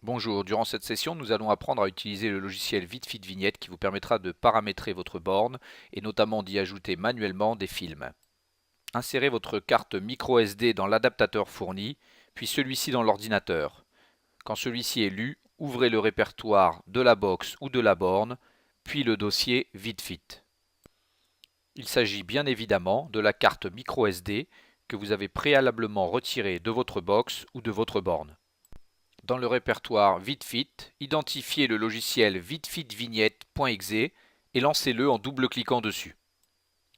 Bonjour, durant cette session, nous allons apprendre à utiliser le logiciel VidFit Vignette qui vous permettra de paramétrer votre borne et notamment d'y ajouter manuellement des films. Insérez votre carte microSD dans l'adaptateur fourni, puis celui-ci dans l'ordinateur. Quand celui-ci est lu, ouvrez le répertoire de la box ou de la borne, puis le dossier VidFit. Il s'agit bien évidemment de la carte microSD que vous avez préalablement retirée de votre box ou de votre borne. Dans le répertoire VidFit, identifiez le logiciel vidfitvignette.exe et lancez-le en double-cliquant dessus.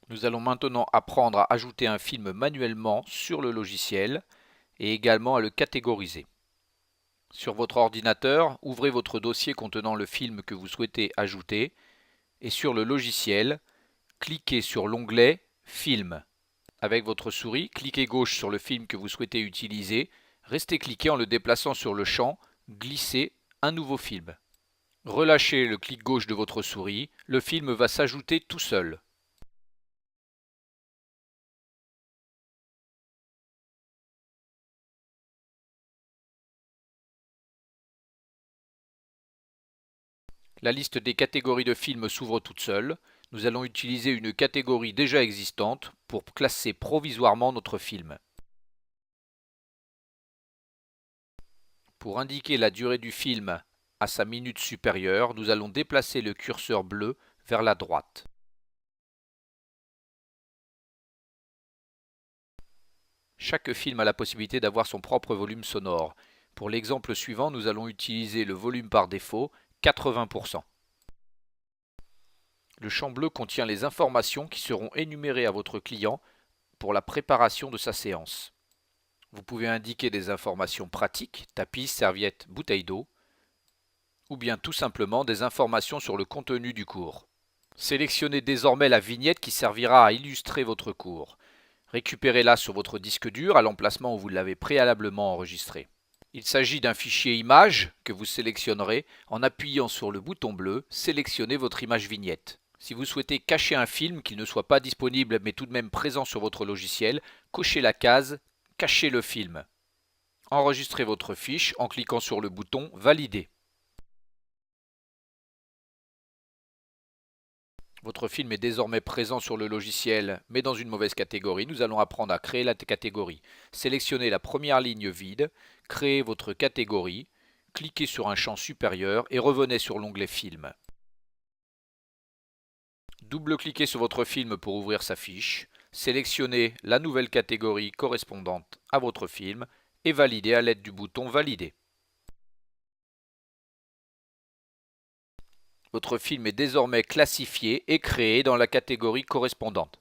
Nous allons maintenant apprendre à ajouter un film manuellement sur le logiciel et également à le catégoriser. Sur votre ordinateur, ouvrez votre dossier contenant le film que vous souhaitez ajouter et sur le logiciel, cliquez sur l'onglet Film. Avec votre souris, cliquez gauche sur le film que vous souhaitez utiliser. Restez cliqué en le déplaçant sur le champ « Glisser un nouveau film ». Relâchez le clic gauche de votre souris, le film va s'ajouter tout seul. La liste des catégories de films s'ouvre toute seule. Nous allons utiliser une catégorie déjà existante pour classer provisoirement notre film. Pour indiquer la durée du film à sa minute supérieure, nous allons déplacer le curseur bleu vers la droite. Chaque film a la possibilité d'avoir son propre volume sonore. Pour l'exemple suivant, nous allons utiliser le volume par défaut, 80%. Le champ bleu contient les informations qui seront énumérées à votre client pour la préparation de sa séance. Vous pouvez indiquer des informations pratiques, tapis, serviettes, bouteilles d'eau, ou bien tout simplement des informations sur le contenu du cours. Sélectionnez désormais la vignette qui servira à illustrer votre cours. Récupérez-la sur votre disque dur à l'emplacement où vous l'avez préalablement enregistré. Il s'agit d'un fichier image que vous sélectionnerez en appuyant sur le bouton bleu « Sélectionnez votre image vignette ». Si vous souhaitez cacher un film qui ne soit pas disponible mais tout de même présent sur votre logiciel, cochez la case « Cacher le film ». Enregistrez votre fiche en cliquant sur le bouton « Valider ». Votre film est désormais présent sur le logiciel, mais dans une mauvaise catégorie. Nous allons apprendre à créer la catégorie. Sélectionnez la première ligne vide, créez votre catégorie, cliquez sur un champ supérieur et revenez sur l'onglet Film. Double-cliquez sur votre film pour ouvrir sa fiche. Sélectionnez la nouvelle catégorie correspondante à votre film et validez à l'aide du bouton Valider. Votre film est désormais classifié et créé dans la catégorie correspondante.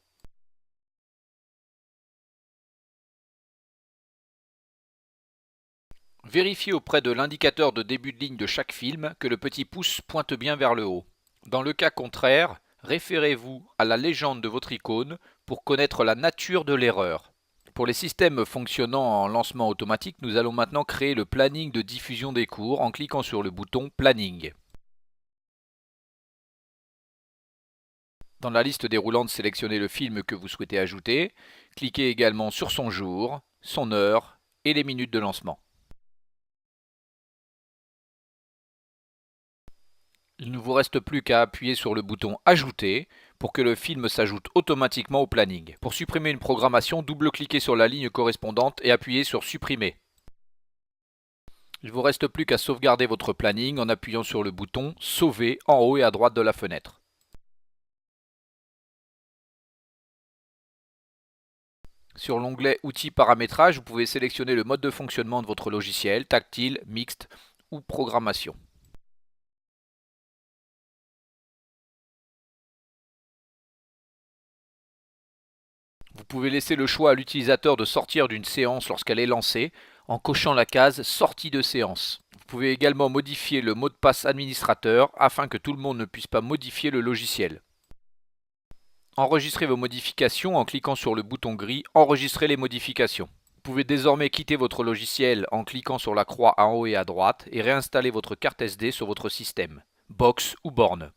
Vérifiez auprès de l'indicateur de début de ligne de chaque film que le petit pouce pointe bien vers le haut. Dans le cas contraire, référez-vous à la légende de votre icône pour connaître la nature de l'erreur. Pour les systèmes fonctionnant en lancement automatique, nous allons maintenant créer le planning de diffusion des cours en cliquant sur le bouton Planning. Dans la liste déroulante, sélectionnez le film que vous souhaitez ajouter. Cliquez également sur son jour, son heure et les minutes de lancement. Il ne vous reste plus qu'à appuyer sur le bouton Ajouter pour que le film s'ajoute automatiquement au planning. Pour supprimer une programmation, double-cliquez sur la ligne correspondante et appuyez sur Supprimer. Il ne vous reste plus qu'à sauvegarder votre planning en appuyant sur le bouton Sauver en haut et à droite de la fenêtre. Sur l'onglet Outils paramétrage, vous pouvez sélectionner le mode de fonctionnement de votre logiciel, tactile, mixte ou programmation. Vous pouvez laisser le choix à l'utilisateur de sortir d'une séance lorsqu'elle est lancée en cochant la case Sortie de séance. Vous pouvez également modifier le mot de passe administrateur afin que tout le monde ne puisse pas modifier le logiciel. Enregistrez vos modifications en cliquant sur le bouton gris Enregistrer les modifications. Vous pouvez désormais quitter votre logiciel en cliquant sur la croix en haut et à droite et réinstaller votre carte SD sur votre système, box ou borne.